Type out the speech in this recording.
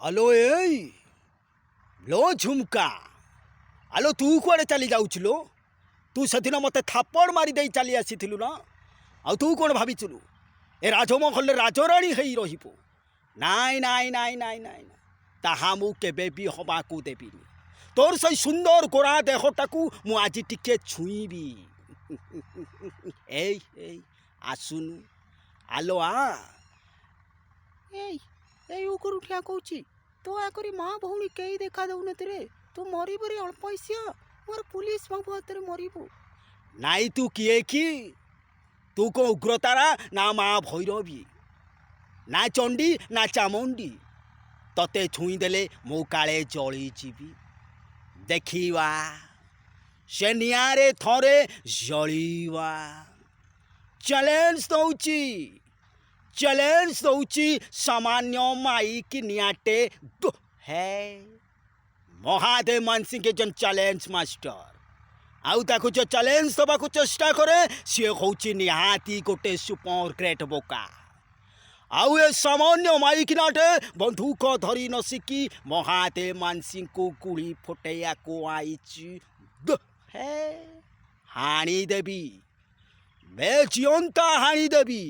ଆଲୋ ଏଇ ଲୋ ଝୁମକା ଆଲୋ ତୁ କୁଆଡ଼େ ଚାଲି ଯାଉଛୁ ଲୋ? ତୁ ସେଦିନ ମୋତେ ଥାପଡ଼ ମାରି ଦେଇ ଚାଲି ଆସିଥିଲୁ ନା? ଆଉ ତୁ କ'ଣ ଭାବିଥିଲୁ ଏ ରାଜମହଲରେ ରାଜରାଣୀ ହେଇ ରହିବୁ? ନାଇଁ ନାଇଁ ନାଇଁ ନାଇଁ ନାଇଁ ତାହା ମୁଁ କେବେ ବି ହବାକୁ ଦେବିନି। ତୋର ସେଇ ସୁନ୍ଦର ଗୋରା ଦେହଟାକୁ ମୁଁ ଆଜି ଟିକେ ଛୁଇଁବି। ଏଇ ଏଇ ଆସୁନୁ ଆଲୋ ଏଇ ଏଇ ଉପରୁ ଠିଆ କହୁଛି ତୋ ଆଗରେ ମା ଭଉଣୀ କେହି ଦେଖା ଦଉନନ୍ତି ରେ। ତୁ ମରିବୁ ରେ ଅଳ୍ପ ଏସିଆ ମୋର ପୁଲିସ ବାବୁ ହାତରେ ମରିବୁ। ନାଇଁ ତୁ କିଏ କି? ତୁ କ'ଣ ଉଗ୍ରତାରା ନା ମା ଭୈରବୀ ନା ଚଣ୍ଡୀ ନା ଚାମୁଣ୍ଡୀ? ତତେ ଛୁଇଁଦେଲେ ମୁଁ କାଳେ ଜଳିଯିବି। ଦେଖିବା ସେ ନିଆଁରେ ଥରେ ଜଳିବା। ଚ୍ୟାଲେଞ୍ଜ ଦଉଛି ସାମାନ୍ୟ ମାଇକି ନିଆଁଟେ ହେ ମହାଦେବ ମାନସିଂହ ଜନ୍ ଚ୍ୟାଲେଞ୍ଜ ମାଷ୍ଟର। ଆଉ ତାକୁ ଯେ ଚ୍ୟାଲେଞ୍ଜ ଦେବାକୁ ଚେଷ୍ଟା କରେ ସିଏ ହେଉଛି ନିହାତି ଗୋଟେ ସୁପର ଗ୍ରେଟ୍ ବୋକା। ଆଉ ଏ ସାମାନ୍ୟ ମାଇକିନାଟେ ବନ୍ଧୁକ ଧରି ନ ଶିଖି ମହାଦେବ ମାନସିଂହଙ୍କୁ ଗୁଳି ଫୁଟେଇବାକୁ ଆଇଛି। ହେ ହାଣିଦେବି ବେ ଜିଅନ୍ତା ହାଣିଦେବି।